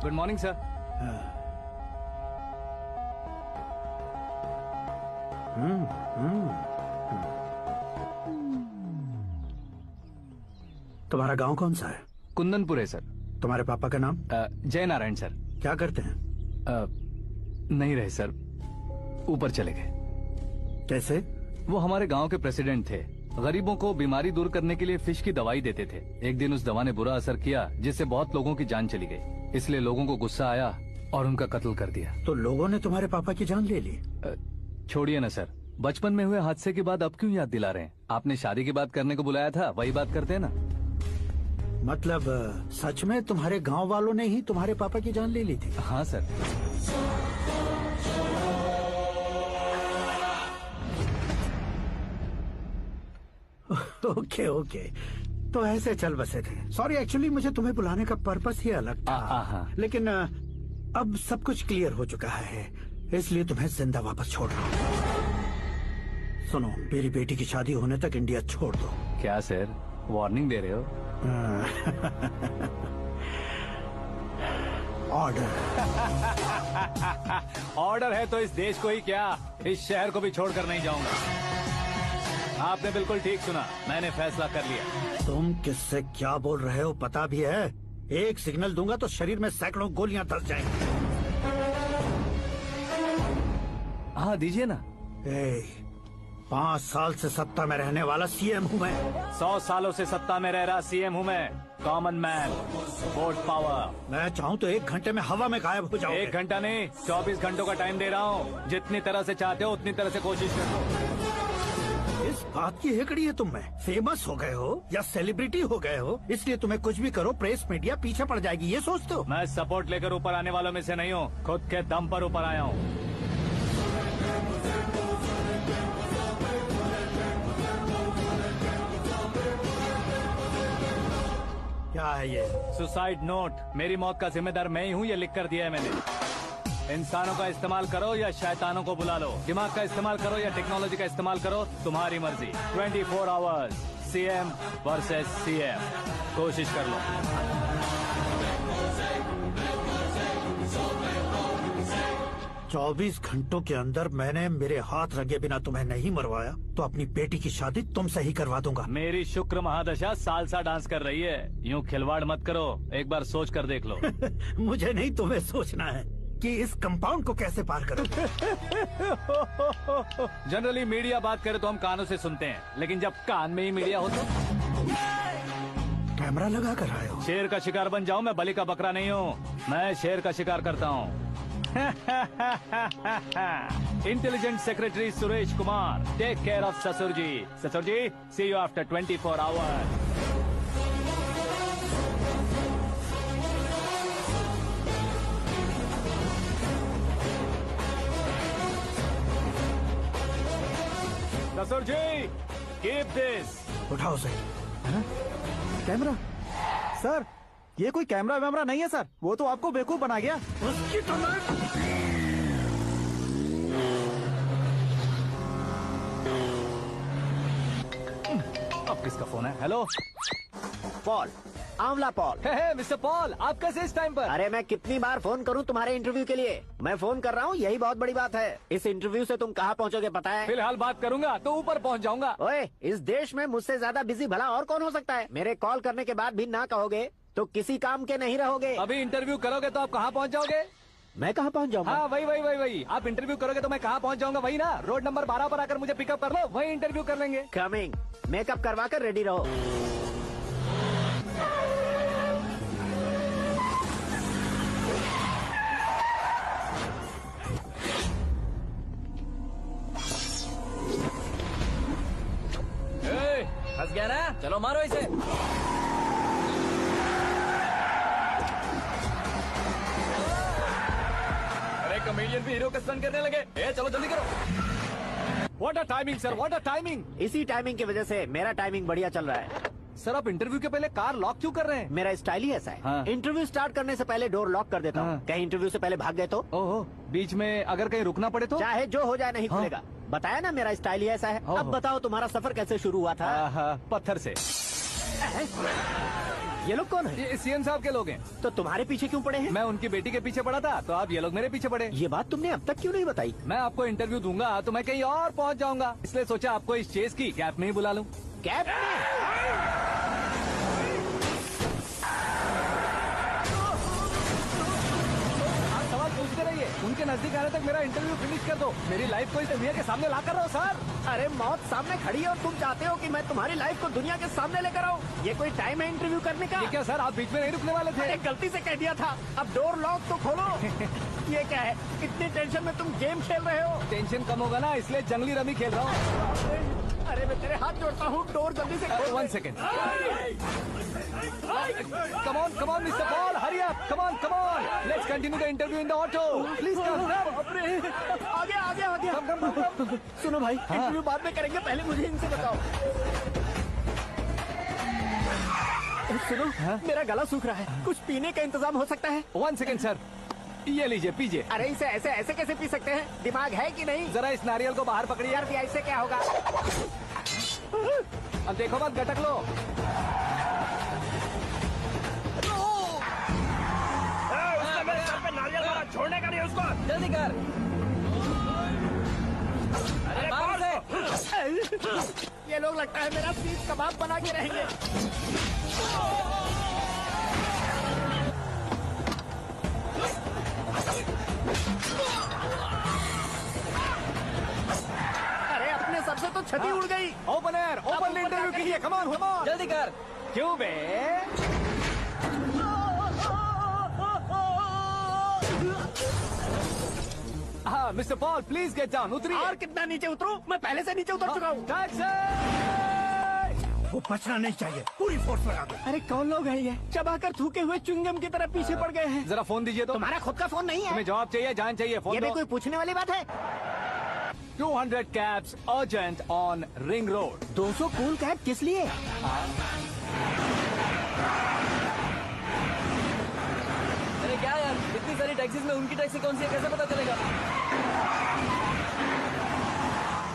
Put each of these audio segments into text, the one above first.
Good morning sir. तुम्हारा गांव कौन सा है? कुंदनपुर है सर। तुम्हारे पापा का नाम? जय नारायण सर। क्या करते हैं? नहीं रहे सर, ऊपर चले गए। कैसे? वो हमारे गांव के प्रेसिडेंट थे। गरीबों को बीमारी दूर करने के लिए फिश की दवाई देते थे। एक दिन उस दवा ने बुरा असर किया जिससे बहुत लोगों की जान चली गई। इसलिए लोगों को गुस्सा आया और उनका कत्ल कर दिया। तो लोगों ने तुम्हारे पापा की जान ले ली? छोड़िए ना सर, बचपन में हुए हादसे के बाद अब क्यों याद दिला रहे हैं? आपने शादी की बात करने को बुलाया था, वही बात करते हैं ना। मतलब सच में तुम्हारे गांव वालों ने ही तुम्हारे पापा की जान ले ली थी? हाँ सर। ओके ओके, तो ऐसे चल बसे थे। सॉरी, एक्चुअली मुझे तुम्हें बुलाने का पर्पस ही अलग था। लेकिन अब सब कुछ क्लियर हो चुका है, इसलिए तुम्हें जिंदा वापस छोड़ रहा हूँ। सुनो, मेरी बेटी की शादी होने तक इंडिया छोड़ दो। क्या सर, वार्निंग दे रहे हो? ऑर्डर। ऑर्डर है तो इस देश को ही क्या, इस शहर को भी छोड़कर नहीं जाऊंगा। आपने बिल्कुल ठीक सुना, मैंने फैसला कर लिया। तुम किससे क्या बोल रहे हो पता भी है? एक सिग्नल दूंगा तो शरीर में सैकड़ों गोलियां धस जाएंगी। हाँ दीजिए ना। 5 साल से सत्ता में रहने वाला सीएम हूँ मैं। 100 सालों से सत्ता में रह रहा सीएम हूँ मैं। Common man, vote power. मैं चाहूँ तो 1 घंटे में हवा में गायब हो जाऊँ। 1 घंटा नहीं, 24 घंटों का टाइम दे रहा हूँ। जितनी तरह से चाहते हो उतनी तरह से कोशिश करो। इस बात की हेकड़ी है तुम में। फेमस हो गए हो या सेलिब्रिटी हो गए हो, इसलिए तुम्हें कुछ भी करो प्रेस मीडिया पीछे पड़ जाएगी, ये सोचते हो? मैं सपोर्ट लेकर ऊपर आने वालों में से नहीं हूँ, खुद के दम पर ऊपर आया हूँ। क्या है ये? Suicide note. मेरी मौत का जिम्मेदार मैं ही हूँ, ये लिख कर दिया है मैंने। इंसानों का इस्तेमाल करो या शैतानों को बुला लो, दिमाग का इस्तेमाल करो या टेक्नोलॉजी का इस्तेमाल करो, तुम्हारी मर्जी। 24 आवर्स, सीएम वर्सेस सीएम, कोशिश कर लो। चौबीस घंटों के अंदर मैंने मेरे हाथ रंगे बिना तुम्हें नहीं मरवाया तो अपनी बेटी की शादी तुमसे ही करवा दूंगा। मेरी शुक्र महादशा सालसा डांस कर रही है, यूँ खिलवाड़ मत करो, एक बार सोच कर देख लो। मुझे नहीं, तुम्हें सोचना है कि इस कंपाउंड को कैसे पार करो। जनरली मीडिया बात करे तो हम कानों से सुनते हैं, लेकिन जब कान में ही मीडिया हो तो कैमरा लगा कर आए हो। शेर का शिकार बन जाऊं, मैं बलि का बकरा नहीं हूँ, मैं शेर का शिकार करता हूँ। Intelligent secretary Suresh Kumar, take care of ससुर जी। ससुर ji, see you after 24 hours. ससुर जी, कीप दिस। उठाओ सही। कैमरा? सर, ये कोई कैमरा वैमरा नहीं है सर, वो तो आपको बेवकूफ बना गया। उसकी तो अब किसका फोन है? हेलो पॉल, आंवला पॉल। मिस्टर पॉल, आप कैसे इस टाइम पर? अरे मैं कितनी बार फोन करूं तुम्हारे इंटरव्यू के लिए? मैं फोन कर रहा हूं, यही बहुत बड़ी बात है। इस इंटरव्यू से तुम कहां पहुंचोगे पता है? फिलहाल बात करूंगा तो ऊपर पहुंच जाऊंगा। ओए, इस देश में मुझसे ज्यादा बिजी भला और कौन हो सकता है? मेरे कॉल करने के बाद भी ना कहोगे तो किसी काम के नहीं रहोगे। अभी इंटरव्यू करोगे तो आप कहाँ पहुँच जाओगे? मैं कहाँ पहुँच जाऊंगा? हाँ वही। आप इंटरव्यू करोगे तो मैं कहाँ पहुँच जाऊंगा? वही ना, रोड नंबर 12 पर आकर मुझे पिकअप कर लो, वही इंटरव्यू कर लेंगे। कमिंग। मेकअप करवा कर रेडी रहो। फंस गया ना, चलो मारो इसे। अरे कमेडियन भी हीरो का स्टंट करने लगे। चलो जल्दी करो। What a timing sir, what a timing. इसी टाइमिंग की वजह से मेरा टाइमिंग बढ़िया चल रहा है। सर आप इंटरव्यू के पहले कार लॉक क्यों कर रहे हैं? मेरा स्टाइल ही ऐसा है। हाँ। इंटरव्यू स्टार्ट करने से पहले डोर लॉक कर देता हूँ। हाँ। कहीं इंटरव्यू से पहले भाग गए तो? ओहो, बीच में अगर कहीं रुकना पड़े तो? चाहे जो हो जाए नहीं हाँ। खुलेगा। बताया ना मेरा स्टाइल ही ऐसा है। अब बताओ तुम्हारा सफर कैसे शुरू हुआ था? पत्थर से। ये लोग कौन है? ये सीएम साहब के लोग हैं। तो तुम्हारे पीछे क्यों पड़े हैं? मैं उनकी बेटी के पीछे पड़ा था, तो आप ये लोग मेरे पीछे पड़े। ये बात तुमने अब तक क्यों नहीं बताई? मैं आपको इंटरव्यू दूंगा तो मैं कहीं और पहुंच जाऊंगा, इसलिए सोचा आपको इस चेस की गैप में ही बुला लूं। कैब में? आप सवाल पूछते रहिए, उनके नजदीक आने तक मेरा इंटरव्यू फिनिश कर दो। मेरी लाइफ को इस दुनिया के सामने ला कर रहो सर। अरे मौत सामने खड़ी है और तुम चाहते हो कि मैं तुम्हारी लाइफ को दुनिया के सामने लेकर आऊं? ये कोई टाइम है इंटरव्यू करने का? ये क्या सर, आप बीच में नहीं रुकने वाले थे? अरे गलती से कह दिया था, अब डोर लॉक तो खोलो। ये क्या है, इतनी टेंशन में तुम गेम खेल रहे हो? टेंशन कम होगा ना, इसलिए जंगली रमी खेल रहा हूँ। अरे मैं तेरे हाथ जोड़ता हूँ, डोर जल्दी से खोल। 1 second. Come on, Mr. Paul, hurry up. Come on. Let's continue the interview in the auto. Please come. आगे। Come. सुनो भाई, इंटरव्यू बाद में करेंगे, पहले मुझे इनसे बताओ। सुनो, मेरा गला सूख रहा है, कुछ पीने का इंतजाम हो सकता है? 1 सेकेंड सर, ये लीजिए पीजिए। अरे इसे ऐसे कैसे पी सकते हैं? दिमाग है कि नहीं? जरा इस नारियल को बाहर पकड़िए। यार भैया, इससे क्या होगा? अब देखो मत, गटक लो। छोड़ने का नहीं उसको। जल्दी कर। अरे बाहर से। ये लोग लगता है मेरा सीख कबाब बना के रहेंगे। अरे अपने सर से तो छती उड़ गई। ओपन इंटरव्यू कीजिए। कम ऑन जल्दी कर। क्यों बे? हाँ mister Paul, please get down. उतरिए। और कितना नीचे उतरूं? मैं पहले से नीचे उतर चुका हूँ। टैक्सी! वो बचना नहीं चाहिए, पूरी फोर्स लगा दो। अरे कौन लोग हैं ये? चबाकर थूके हुए च्युइंगम की तरह पीछे पड़ गए हैं। जरा फोन दीजिए तो। तुम्हारा खुद का फोन नहीं है? तुम्हें जवाब चाहिए, जान चाहिए, फोन ये भी दो। कोई पूछने वाली बात है? 200 cabs urgent on Ring Road. 200 cool cab किस लिए? अरे क्या यार, इतनी सारी टैक्सीज में उनकी टैक्सी कौन सी है, कैसे पता चलेगा?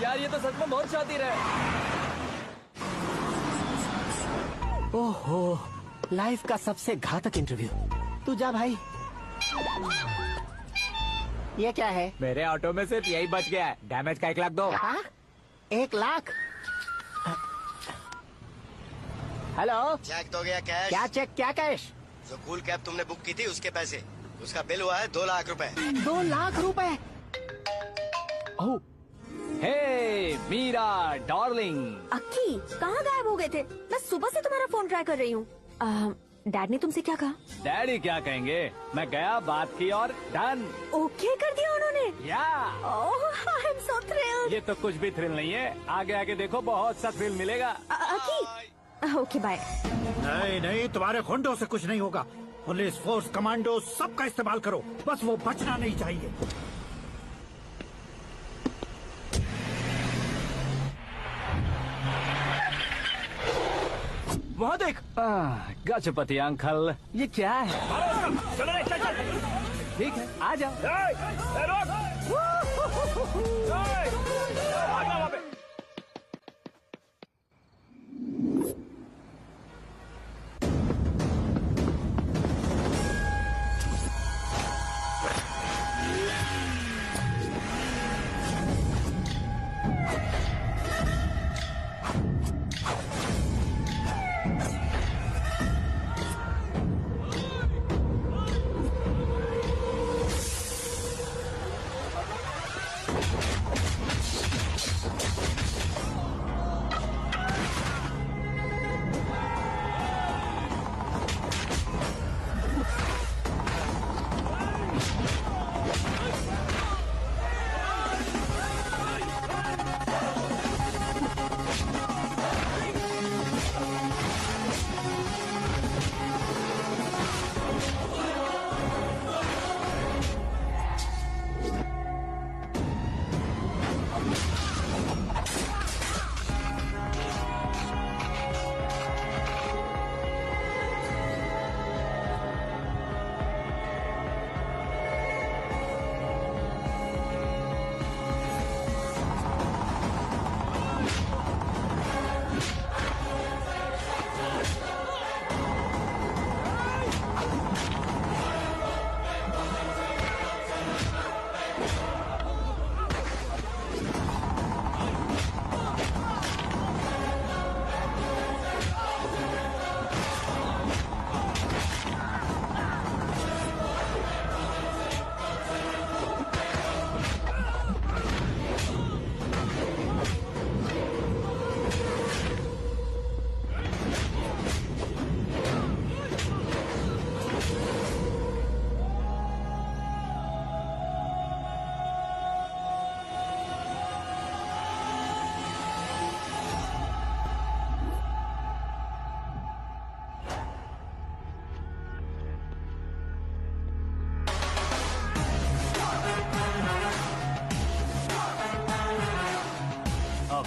यार ये तो सच में बहुत शातिर है। ओहो, लाइफ का सबसे घातक इंटरव्यू। तू जा भाई। ये क्या है? मेरे ऑटो में सिर्फ यही बच गया है। डैमेज का 1 लाख दो। हाँ? 1 लाख? हेलो, चेक तो गया कैश। क्या चेक, क्या कैश? जो कूल कैब तुमने बुक की थी उसके पैसे, उसका बिल हुआ है 2 लाख रुपए। 2 लाख रुपए? ओह, हे मीरा डार्लिंग। अक्की, कहाँ गायब हो गए थे? मैं सुबह से तुम्हारा फोन ट्राई कर रही हूँ। डैड ने तुमसे क्या कहा? डैडी क्या कहेंगे, मैं गया, बात की और डन। ओके कर दिया उन्होंने? या ओह, आई एम सो थ्रिल्ड। ये तो कुछ भी थ्रिल नहीं है, आगे आगे देखो बहुत सा थ्रिल मिलेगा। अक्की, ओके बाय। नहीं, तुम्हारे गुंडों से कुछ नहीं होगा। पुलिस फोर्स, कमांडो, सबका इस्तेमाल करो, बस वो बचना नहीं चाहिए। वहाँ देख। गजपति अंकल, ये क्या है? ठीक है, आ जाओ।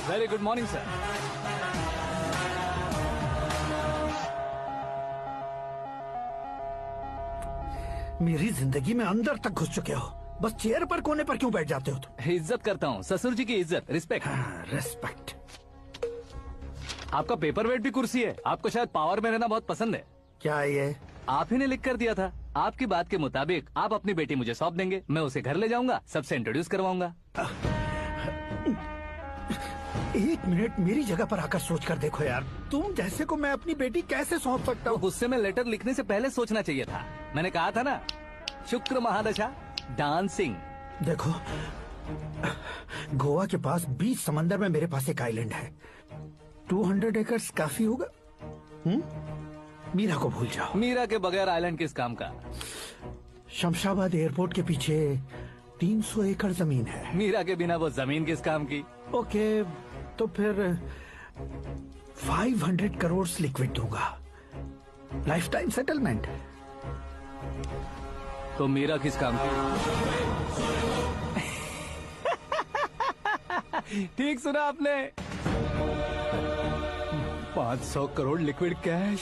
Very good morning sir. मेरी जिंदगी में अंदर तक घुस चुके हो, बस चेयर पर कोने पर क्यों बैठ जाते हो तुम? इज्जत करता हूँ, ससुर जी की इज्जत, रिस्पेक्ट। रेस्पेक्ट। आपका पेपर वेट भी कुर्सी है। आपको शायद पावर में रहना बहुत पसंद है। क्या ये? आप ही ने लिख कर दिया था। आपकी बात के मुताबिक आप अपनी बेटी मुझे सौंप देंगे, मैं उसे घर ले जाऊंगा, सबसे इंट्रोड्यूस करवाऊंगा। एक मिनट मेरी जगह पर आकर सोच कर देखो यार, तुम जैसे को मैं अपनी बेटी कैसे सौंप सकता तो हूँ? गुस्से में लेटर लिखने से पहले सोचना चाहिए था। मैंने कहा था ना, शुक्र महादशा डांसिंग। देखो, गोवा के पास बीच समंदर में मेरे पास एक आइलैंड है। 200 एकर्स काफी होगा। मीरा को भूल जाओ। मीरा के बगैर आइलैंड किस काम का? शमशाबाद एयरपोर्ट के पीछे 300 एकड़ जमीन है। मीरा के बिना वो जमीन किस काम की? ओके, तो फिर 500 करोड़ लिक्विड दूंगा, लाइफ टाइम सेटलमेंट। तो मीरा किस काम की? ठीक सुना आपने, 500 करोड़ लिक्विड कैश।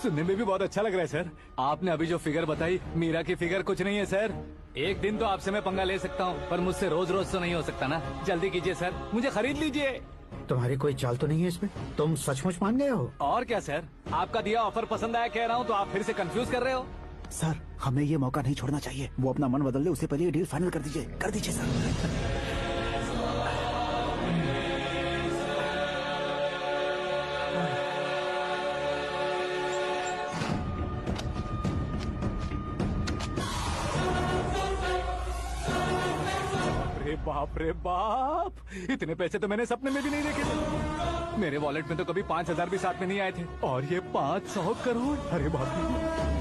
सुनने में भी बहुत अच्छा लग रहा है सर। आपने अभी जो फिगर बताई, मीरा की फिगर कुछ नहीं है सर। एक दिन तो आपसे मैं पंगा ले सकता हूँ, पर मुझसे रोज रोज तो नहीं हो सकता ना। जल्दी कीजिए सर, मुझे खरीद लीजिए। तुम्हारी कोई चाल तो नहीं है इसमें? तुम सचमुच मान गए हो? और क्या सर, आपका दिया ऑफर पसंद आया कह रहा हूँ, तो आप फिर से कंफ्यूज कर रहे हो। सर, हमें ये मौका नहीं छोड़ना चाहिए। वो अपना मन बदल ले, उससे पहले ये डील फाइनल कर दीजिए। कर दीजिए सर। अरे बाप रे बाप, इतने पैसे तो मैंने सपने में भी नहीं देखे थे। मेरे वॉलेट में तो कभी 5,000 भी साथ में नहीं आए थे, और ये 500 करोड़। अरे बाप रे।